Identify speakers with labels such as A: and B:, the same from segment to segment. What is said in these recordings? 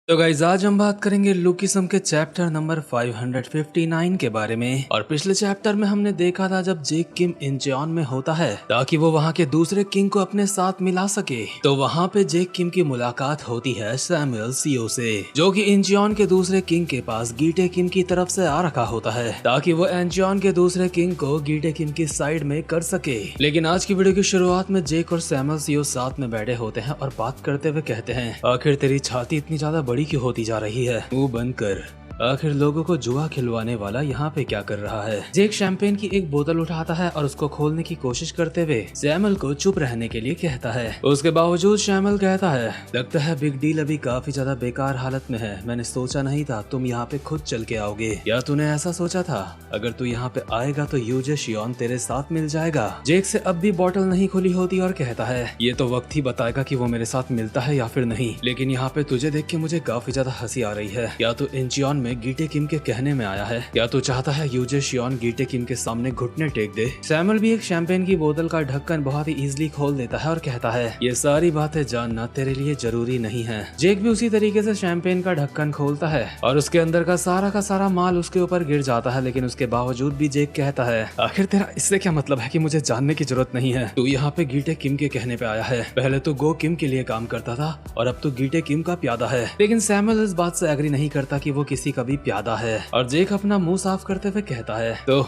A: तो गाइस आज हम बात करेंगे लुकिसम के चैप्टर नंबर 559 के बारे में। और पिछले चैप्टर में हमने देखा था जब जेक किम इंचियोन में होता है ताकि वो वहाँ के दूसरे किंग को अपने साथ मिला सके, तो वहाँ पे जेक किम की मुलाकात होती है सैमुअल सीओ से, जो कि इंचियोन के दूसरे किंग के पास गीटे किम की तरफ से आ रखा होता है ताकि वो इंचियोन के दूसरे किंग को गीटे किम की साइड में कर सके। लेकिन आज की वीडियो की शुरुआत में जेक और सैमुअल सीओ साथ में बैठे होते हैं और बात करते हुए कहते हैं, आखिर तेरी छाती इतनी ज्यादा बड़ी क्यों होती जा रही है? मुंह बंद कर। आखिर लोगों को जुआ खिलवाने वाला यहाँ पे क्या कर रहा है? जेक शैंपेन की एक बोतल उठाता है और उसको खोलने की कोशिश करते हुए सैमुअल को चुप रहने के लिए कहता है। उसके बावजूद सैमुअल कहता है, लगता है बिग डील अभी काफी ज्यादा बेकार हालत में है। मैंने सोचा नहीं था तुम यहाँ पे खुद चल के आओगे। या तूने ऐसा सोचा था अगर तू यहाँ पे आएगा तो यूजे शियोन तेरे साथ मिल जाएगा? जेक से अब भी बोतल नहीं खुली होती और कहता है, ये तो वक्त ही बताएगा कि वो मेरे साथ मिलता है या फिर नहीं, लेकिन यहाँ पे तुझे देख के मुझे काफी ज्यादा हंसी आ रही है। या तो इंचियोन गीटे किम के कहने में आया है या तो चाहता है यूजे शियोन गीटे किम के सामने घुटने टेक दे। सैमुअल भी एक शैंपेन की बोतल का ढक्कन बहुत ही इजीली खोल देता है और कहता है, ये सारी बातें जानना तेरे लिए जरूरी नहीं है। जेक भी उसी तरीके से शैंपेन का ढक्कन खोलता है और उसके अंदर का सारा माल उसके ऊपर गिर जाता है, लेकिन उसके बावजूद भी जेक कहता है, आखिर तेरा इससे क्या मतलब है कि मुझे जानने की जरूरत नहीं है। तू यहाँ पे गीटे किम के कहने पे आया है। पहले तो गो किम के लिए काम करता था और अब तो गीटे किम का प्यादा है। लेकिन सैमुअल इस बात से एग्री नहीं करता कि वो किसी का भी प्यादा है और जेक अपना मुंह साफ करते हुए कहता है, तो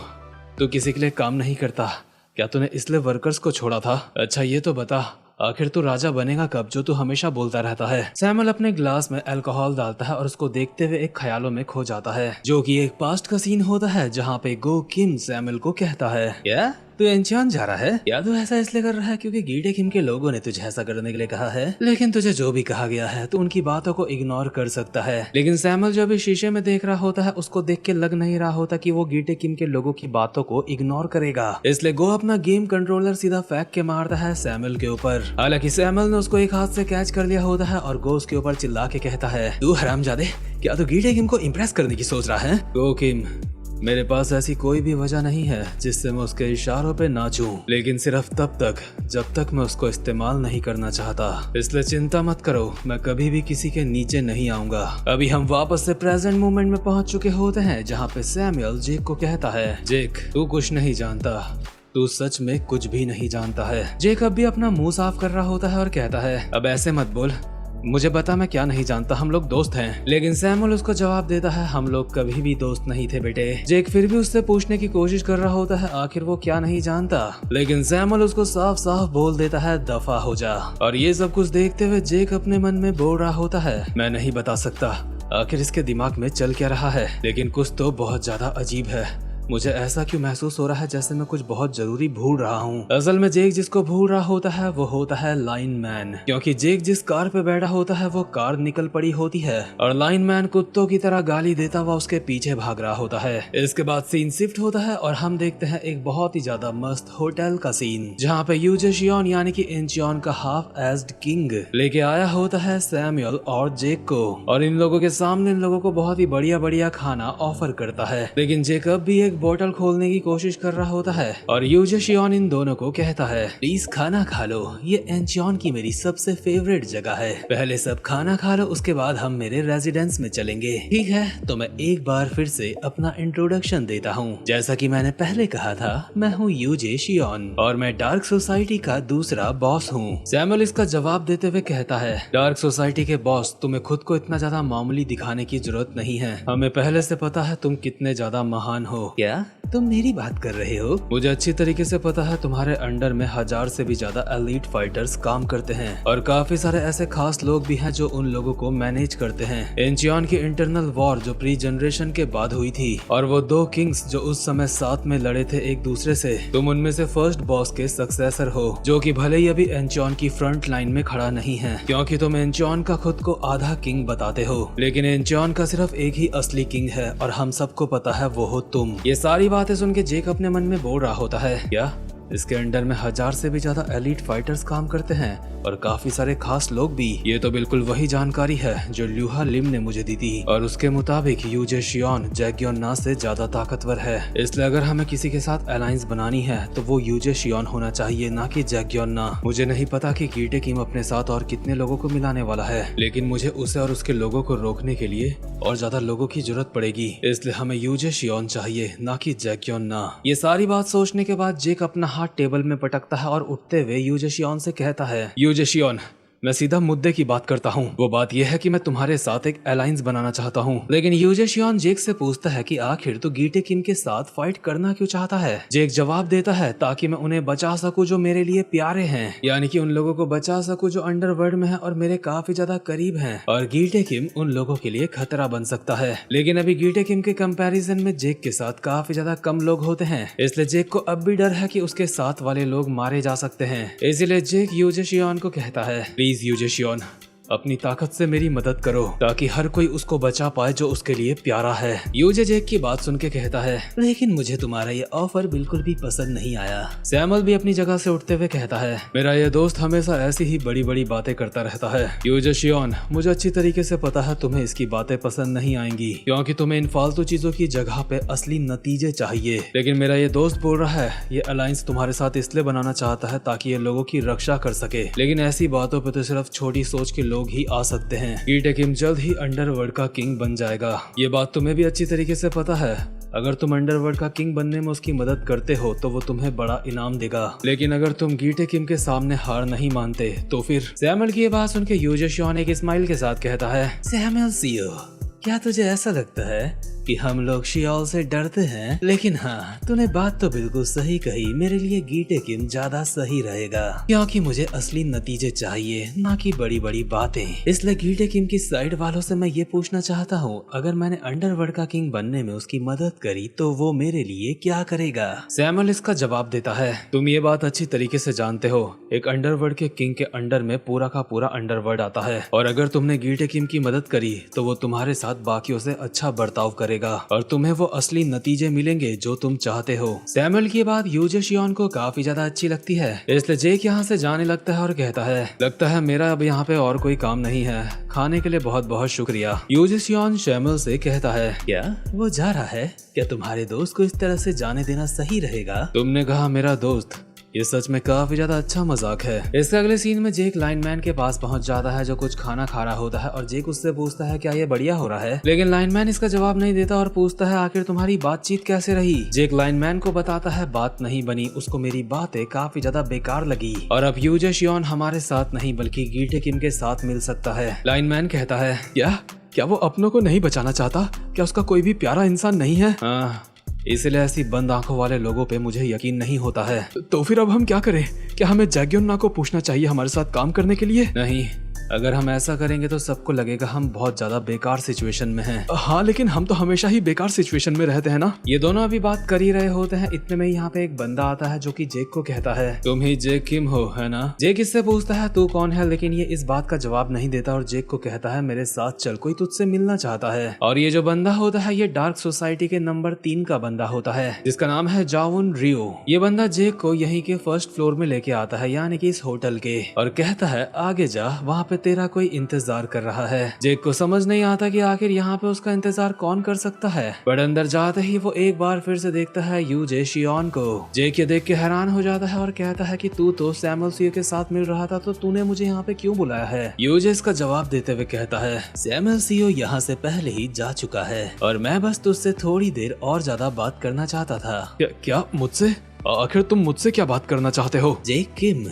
A: तू किसी के लिए काम नहीं करता क्या? तूने इसलिए वर्कर्स को छोड़ा था? अच्छा ये तो बता, आखिर तू राजा बनेगा कब जो तू हमेशा बोलता रहता है? सैमुअल अपने ग्लास में अल्कोहल डालता है और उसको देखते हुए एक ख्यालों में खो जाता है, जो कि एक पास्ट का सीन होता है जहाँ पे गो किम सैमुअल को कहता है, क्या तू इंचियोन जा रहा है? या तू ऐसा इसलिए कर रहा है क्योंकि गीटे किम के लोगों ने तुझे ऐसा करने के लिए कहा है? लेकिन तुझे जो भी कहा गया है तू उनकी बातों को इग्नोर कर सकता है। लेकिन सैमुअल जो भी शीशे में देख रहा होता है उसको देख के लग नहीं रहा होता कि वो गीटे किम के लोगों की बातों को इग्नोर करेगा, इसलिए गो अपना गेम कंट्रोलर सीधा फेंक के मारता है सैमुअल के ऊपर। हालांकि सैमुअल ने उसको एक हाथ से कैच कर लिया होता है और गो उसके ऊपर चिल्ला के कहता है, तू हरामजादे, क्या तू गीटे किम को इम्प्रेस करने की सोच रहा है? गो किम, मेरे पास ऐसी कोई भी वजह नहीं है जिससे मैं उसके इशारों पे नाचूं, लेकिन सिर्फ तब तक जब तक मैं उसको इस्तेमाल नहीं करना चाहता। इसलिए चिंता मत करो, मैं कभी भी किसी के नीचे नहीं आऊंगा। अभी हम वापस से प्रेजेंट मोमेंट में पहुंच चुके होते हैं जहां पे सैमुअल जेक को कहता है, जेक तू कुछ नहीं जानता, तू सच में कुछ भी नहीं जानता है। जेक अब भी अपना मुंह साफ कर रहा होता है और कहता है, अब ऐसे मत बोल, मुझे बता मैं क्या नहीं जानता, हम लोग दोस्त हैं। लेकिन सैमुअल उसको जवाब देता है, हम लोग कभी भी दोस्त नहीं थे बेटे। जेक फिर भी उससे पूछने की कोशिश कर रहा होता है आखिर वो क्या नहीं जानता, लेकिन सैमुअल उसको साफ साफ बोल देता है, दफा हो जा। और ये सब कुछ देखते हुए जेक अपने मन में बोल रहा होता है, मैं नहीं बता सकता आखिर इसके दिमाग में चल क्या रहा है, लेकिन कुछ तो बहुत ज्यादा अजीब है। मुझे ऐसा क्यों महसूस हो रहा है जैसे मैं कुछ बहुत जरूरी भूल रहा हूँ। असल में जेक जिसको भूल रहा होता है वो होता है लाइन मैन, क्योंकि जेक जिस कार पे बैठा होता है वो कार निकल पड़ी होती है और लाइन मैन कुत्तों की तरह गाली देता हुआ उसके पीछे भाग रहा होता है। इसके बाद सीन शिफ्ट होता है और हम देखते हैं एक बहुत ही ज्यादा मस्त होटल का सीन, जहाँ पे यूजे शियोन यानी कि इंचियोन का हाफ एज्ड किंग लेके आया होता है सैमुअल और जेक को, और इन लोगों के सामने इन लोगों को बहुत ही बढ़िया खाना ऑफर करता है। लेकिन जेकब भी एक बोतल खोलने की कोशिश कर रहा होता है और यूजे शियोन इन दोनों को कहता है, प्लीज खाना खा लो, ये इंचियोन की मेरी सबसे फेवरेट जगह है, पहले सब खाना खा लो उसके बाद हम मेरे रेजिडेंस में चलेंगे। ठीक है, तो मैं एक बार फिर से अपना इंट्रोडक्शन देता हूँ। जैसा कि मैंने पहले कहा था, मैं हूँ यूजे शियोन और मैं डार्क सोसाइटी का दूसरा बॉस हूँ। सैमुअल इसका जवाब देते हुए कहता है, डार्क सोसाइटी के बॉस, तुम्हें खुद को इतना ज्यादा मामूली दिखाने की जरूरत नहीं है, हमें पहले से पता है तुम कितने ज्यादा महान हो। क्या तुम मेरी बात कर रहे हो? मुझे अच्छी तरीके से पता है तुम्हारे अंडर में 1000 से भी ज्यादा एलीट फाइटर्स काम करते हैं और काफी सारे ऐसे खास लोग भी हैं जो उन लोगों को मैनेज करते हैं। इंचियोन की इंटरनल वॉर जो प्री जनरेशन के बाद हुई थी और वो 2 किंग्स जो उस समय साथ में लड़े थे एक दूसरे से, तुम उनमें से फर्स्ट बॉस के सक्सेसर हो, जो कि भले ही अभी इंचियोन की फ्रंट लाइन में खड़ा नहीं है क्योंकि तुम इंचियोन का खुद को आधा किंग बताते हो, लेकिन इंचियोन का सिर्फ एक ही असली किंग है और हम सबको पता है वो हो तुम। ये सारी बातें सुन के जेक अपने मन में बोल रहा होता है, क्या इसके अंडर में 1000 से भी ज्यादा एलीट फाइटर्स काम करते हैं और काफी सारे खास लोग भी। ये तो बिल्कुल वही जानकारी है जो ल्यूहा लिम ने मुझे दी थी और उसके मुताबिक यूजे शियोन जैक्योन ना से ज्यादा ताकतवर है। इसलिए अगर हमें किसी के साथ अलायंस बनानी है तो वो यूजे शियोन होना चाहिए, ना कि जैक्योन ना। मुझे नहीं पता कि गीटे किम अपने साथ और कितने लोगों को मिलाने वाला है, लेकिन मुझे उसे और उसके लोगों को रोकने के लिए और ज्यादा लोगों की जरूरत पड़ेगी। इसलिए हमें यूजे शियोन चाहिए, ना कि जैक्योन ना। ये सारी बात सोचने के बाद जेक अपना हाथ टेबल में पटकता है और उठते हुए यूजे शियोन से कहता है, यूजे शियोन, मैं सीधा मुद्दे की बात करता हूँ। वो बात यह है कि मैं तुम्हारे साथ एक अलायंस बनाना चाहता हूँ। लेकिन यूजे शियोन जेक से पूछता है कि आखिर तू गीटे किम के साथ फाइट करना क्यों चाहता है। जेक जवाब देता है, ताकि मैं उन्हें बचा सकूं जो मेरे लिए प्यारे हैं, यानी कि उन लोगों को बचा सकूं जो अंडरवर्ल्ड में है और मेरे काफी ज्यादा करीब हैं। और गीटे किम उन लोगों के लिए खतरा बन सकता है। लेकिन अभी गीटे किम के कंपैरिजन में जेक के साथ काफी ज्यादा कम लोग होते हैं, इसलिए जेक को अब भी डर है कि उसके साथ वाले लोग मारे जा सकते हैं। इसीलिए जेक यूजे शियोन को कहता है, प्लीज यूजे शियोन, अपनी ताकत से मेरी मदद करो ताकि हर कोई उसको बचा पाए जो उसके लिए प्यारा है। यूजे जेक की बात सुन के कहता है, लेकिन मुझे तुम्हारा ये ऑफर बिल्कुल भी पसंद नहीं आया। सैमुअल भी अपनी जगह से उठते हुए कहता है, मेरा ये दोस्त हमेशा ऐसी ही बड़ी बड़ी बातें करता रहता है। यूजे शियोन, मुझे अच्छी तरीके से पता है तुम्हें इसकी बातें पसंद नहीं आएंगी, क्योंकि तुम्हें इन फालतू चीजों की जगह पे असली नतीजे चाहिए। लेकिन मेरा ये दोस्त बोल रहा है ये अलायंस तुम्हारे साथ इसलिए बनाना चाहता है ताकि ये लोगों की रक्षा कर सके। लेकिन ऐसी बातों पे तो सिर्फ छोटी सोच के लोग ही आ सकते हैं। गीटे किम जल्द ही अंडरवर्ल्ड का किंग बन जाएगा। ये बात तुम्हें भी अच्छी तरीके से पता है। अगर तुम अंडरवर्ल्ड का किंग बनने में उसकी मदद करते हो तो वो तुम्हें बड़ा इनाम देगा। लेकिन अगर तुम गीटे किम के सामने हार नहीं मानते तो फिर। सैमुअल की ये बात सुन के यूजे शियोन एक स्माइल के साथ कहता है, सैमुअल सीओ, क्या तुझे ऐसा लगता है कि हम लोग शियोल से डरते हैं? लेकिन हाँ, तूने बात तो बिल्कुल सही कही। मेरे लिए गीटे किम ज्यादा सही रहेगा, क्योंकि मुझे असली नतीजे चाहिए, ना कि बड़ी बड़ी बातें। इसलिए गीटे किम की साइड वालों से मैं ये पूछना चाहता हूँ, अगर मैंने अंडरवर्ल्ड का किंग बनने में उसकी मदद करी तो वो मेरे लिए क्या करेगा? सैमुअल इसका जवाब देता है, तुम ये बात अच्छी तरीके से जानते हो, एक अंडरवर्ल्ड के किंग के अंडर में पूरा का पूरा अंडरवर्ल्ड आता है, और अगर तुमने गीटे किम की मदद करी तो वो तुम्हारे साथ बाकियों से अच्छा बर्ताव करेगा और तुम्हें वो असली नतीजे मिलेंगे जो तुम चाहते हो। सैमुअल की बात यूजे शियोन को काफी ज्यादा अच्छी लगती है, इसलिए जेक यहाँ से जाने लगता है और कहता है, लगता है मेरा अब यहाँ पे और कोई काम नहीं है। खाने के लिए बहुत बहुत शुक्रिया। यूजे शियोन सैमुअल से कहता है, क्या वो जा रहा है? क्या तुम्हारे दोस्त को इस तरह से जाने देना सही रहेगा? तुमने कहा मेरा दोस्त, ये सच में काफी ज्यादा अच्छा मजाक है। इसके अगले सीन में जेक लाइनमैन के पास पहुंच जाता है जो कुछ खाना खा रहा होता है और जेक उससे पूछता है क्या ये बढ़िया हो रहा है? लेकिन लाइनमैन इसका जवाब नहीं देता और पूछता है आखिर तुम्हारी बातचीत कैसे रही? जेक लाइनमैन को बताता है बात नहीं बनी, उसको मेरी बातें काफी ज्यादा बेकार लगी और अब यूजे शियोन हमारे साथ नहीं बल्कि गीटे किम के साथ मिल सकता है। लाइनमैन कहता है, क्या वो अपनों को नहीं बचाना चाहता? क्या उसका कोई भी प्यारा इंसान नहीं है? हाँ, इसलिए ऐसी बंद आंखों वाले लोगों पे मुझे यकीन नहीं होता है। तो फिर अब हम क्या करें? क्या हमें जैक्योन ना को पूछना चाहिए हमारे साथ काम करने के लिए? नहीं, अगर हम ऐसा करेंगे तो सबको लगेगा हम बहुत ज्यादा बेकार सिचुएशन में हैं। हाँ, लेकिन हम तो हमेशा ही बेकार सिचुएशन में रहते हैं ना। ये दोनों अभी बात कर ही रहे होते हैं, इतने में यहाँ पे एक बंदा आता है जो कि जेक को कहता है, तुम ही जेक किम हो, है ना? जेक इससे पूछता है तू कौन है, लेकिन ये इस बात का जवाब नहीं देता और जेक को कहता है मेरे साथ चल, कोई तुझसे मिलना चाहता है। और ये जो बंदा होता है ये डार्क सोसाइटी के नंबर 3 का बंदा होता है जिसका नाम है जावुन रियो। ये बंदा जेक को यहीं के फर्स्ट फ्लोर में लेके आता है, यानी कि इस होटल के, और कहता है आगे जा, वहाँ पे तेरा कोई इंतजार कर रहा है। जेक को समझ नहीं आता कि आखिर यहाँ पे उसका इंतजार कौन कर सकता है, बट अंदर जाते ही वो एक बार फिर से देखता है यूजे शियोन को। जेक ये देख के हैरान हो जाता है और कहता है कि तू तो सैमुअल सीओ के साथ मिल रहा था, तो तूने मुझे यहाँ पे क्यों बुलाया है? यूजे इसका जवाब देते हुए कहता है, सैमुअल सीओ यहाँ से पहले ही जा चुका है और मैं बस तुझसे थोड़ी देर और ज्यादा बात करना चाहता था। क्या मुझसे? आखिर तुम मुझसे क्या बात करना चाहते हो? जेक किम,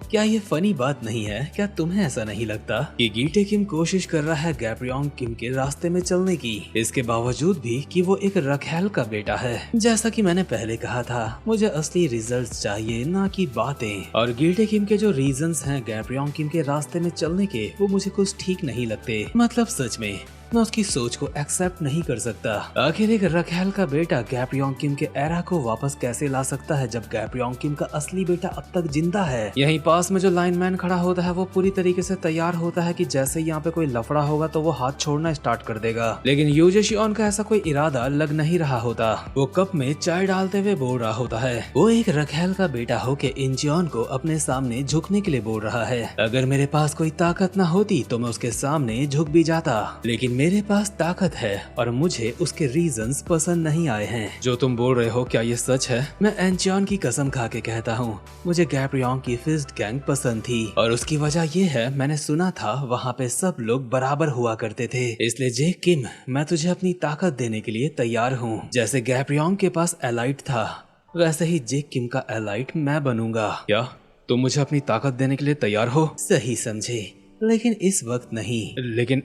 A: क्या ये फनी बात नहीं है? क्या तुम्हें ऐसा नहीं लगता कि गीटे किम कोशिश कर रहा है गैब्रियोन किम के रास्ते में चलने की, इसके बावजूद भी कि वो एक रखेल का बेटा है? जैसा कि मैंने पहले कहा था, मुझे असली रिजल्ट्स चाहिए, ना कि बातें। और गीटे किम के जो रीजंस हैं गैब्रियोन किम के रास्ते में चलने के, वो मुझे कुछ ठीक नहीं लगते। मतलब सच में मैं उसकी सोच को एक्सेप्ट नहीं कर सकता। आखिर एक रखेल का बेटा गैप्रियोंग किम के एरा को वापस कैसे ला सकता है जब गैप्रियोंग किम का असली बेटा अब तक जिंदा है। यहीं पास में जो लाइनमैन खड़ा होता है वो पूरी तरीके से तैयार होता है कि जैसे यहाँ पे कोई लफड़ा होगा तो वो हाथ छोड़ना स्टार्ट कर देगा, लेकिन यू जेशियोन का ऐसा कोई इरादा लग नहीं रहा होता। वो कप में चाय डालते हुए बोल रहा होता है। वो एक रखेल का बेटा होके इंचियोन को अपने सामने झुकने के लिए बोल रहा है। अगर मेरे पास कोई ताकत न होती तो मैं उसके सामने झुक भी जाता, लेकिन मेरे पास ताकत है और मुझे उसके रीजंस पसंद नहीं आए हैं। जो तुम बोल रहे हो क्या ये सच है? मैं इंचियोन की कसम खा के कहता हूँ, मुझे गैप्रियोंग की फिस्ट गैंग पसंद थी और उसकी वजह ये है मैंने सुना था वहाँ पे सब लोग बराबर हुआ करते थे। इसलिए जेक किम, मैं तुझे अपनी ताकत देने के लिए तैयार हूँ। जैसे गैप्रियोंग के पास एलाइट था वैसे ही जेक किम का एलाइट मैं बनूंगा। क्या तुम मुझे अपनी ताकत देने के लिए तैयार हो? सही समझे, लेकिन इस वक्त नहीं।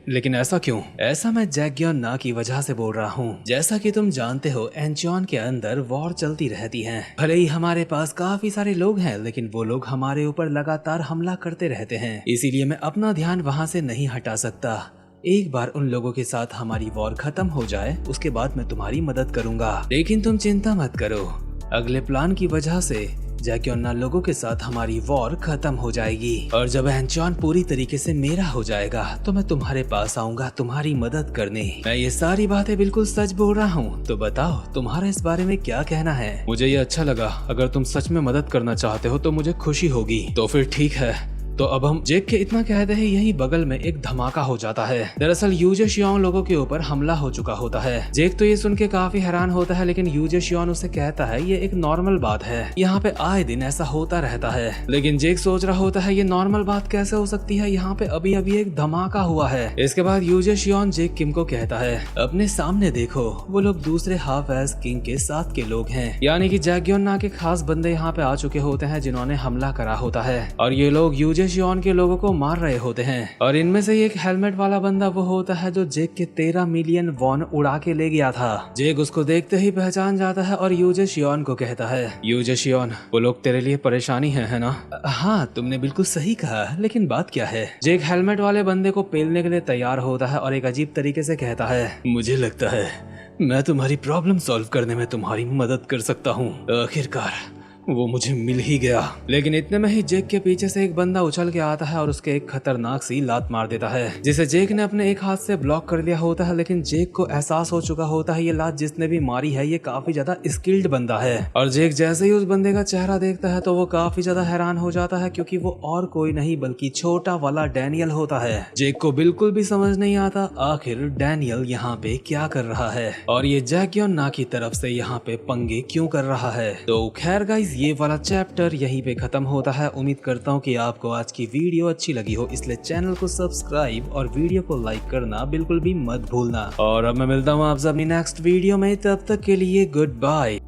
A: लेकिन ऐसा क्यों? ऐसा मैं जैक्योन ना की वजह से बोल रहा हूँ। जैसा कि तुम जानते हो एंचियोन के अंदर वॉर चलती रहती है। भले ही हमारे पास काफी सारे लोग हैं लेकिन वो लोग हमारे ऊपर लगातार हमला करते रहते हैं, इसीलिए मैं अपना ध्यान वहाँ से नहीं हटा सकता। एक बार उन लोगों के साथ हमारी वॉर खत्म हो जाए उसके बाद मैं तुम्हारी मदद करूंगा। लेकिन तुम चिंता मत करो, अगले प्लान की वजह से जैक्योन लोगों के साथ हमारी वॉर खत्म हो जाएगी और जब एंचियोन पूरी तरीके से मेरा हो जाएगा तो मैं तुम्हारे पास आऊंगा तुम्हारी मदद करने। मैं ये सारी बातें बिल्कुल सच बोल रहा हूँ, तो बताओ तुम्हारा इस बारे में क्या कहना है? मुझे ये अच्छा लगा। अगर तुम सच में मदद करना चाहते हो तो मुझे खुशी होगी। तो फिर ठीक है। तो अब हम जेक के इतना कहते हैं यही बगल में एक धमाका हो जाता है। दरअसल यू जेशियोन लोगों के ऊपर हमला हो चुका होता है। जेक तो ये सुन के काफी हैरान होता है, लेकिन यू जेशियोन उसे कहता है ये एक नॉर्मल बात है, यहाँ पे आए दिन ऐसा होता रहता है। लेकिन जेक सोच रहा होता है ये नॉर्मल बात कैसे हो सकती है, यहाँ पे अभी अभी एक धमाका हुआ है। इसके बाद यू जेशियोन जेक किम को कहता है अपने सामने देखो, वो लोग दूसरे हाफ एज किंग के साथ के लोग हैं, यानी कि जैक्योन ना के खास बंदे यहाँ पे आ चुके होते हैं जिन्होंने हमला करा होता है और ये लोग यू जेशियोन के लोगों को मार रहे होते हैं। और इनमें से एक हेलमेट वाला बंदा वो होता है जो जेक के 13 मिलियन वॉन उड़ा के ले गया था। जेक उसको देखते ही पहचान जाता है और यू जेशियोन को कहता है यू जेशियोन, वो लोग तेरे लिए परेशानी है ना? हाँ तुमने बिल्कुल सही कहा, लेकिन बात क्या है? जेक हेलमेट वाले बंदे को पेलने के लिए तैयार होता है और एक अजीब तरीके से कहता है मुझे लगता है मैं तुम्हारी प्रॉब्लम सॉल्व करने में तुम्हारी मदद कर सकता हूँ। आखिरकार वो मुझे मिल ही गया। लेकिन इतने में ही जेक के पीछे से एक बंदा उछल के आता है और उसके एक खतरनाक सी लात मार देता है, जिसे जेक ने अपने एक हाथ से ब्लॉक कर दिया होता है। लेकिन जेक को एहसास हो चुका होता है ये लात जिसने भी मारी है ये काफी ज्यादा स्किल्ड बंदा है। और जेक जैसे ही उस बंदे का चेहरा देखता है तो वो काफी ज्यादा हैरान हो जाता है, क्योंकि वो और कोई नहीं बल्कि छोटा वाला डैनियल होता है। जेक को बिल्कुल भी समझ नहीं आता आखिर डैनियल यहाँ पे क्या कर रहा है और ये जैक्योन ना की तरफ से यहाँ पे पंगे क्यों कर रहा है। तो खैर गाइस, ये वाला चैप्टर यहीं पे खत्म होता है। उम्मीद करता हूँ कि आपको आज की वीडियो अच्छी लगी हो, इसलिए चैनल को सब्सक्राइब और वीडियो को लाइक करना बिल्कुल भी मत भूलना। और अब मैं मिलता हूँ आपसे अपनी नेक्स्ट वीडियो में, तब तक के लिए गुड बाय।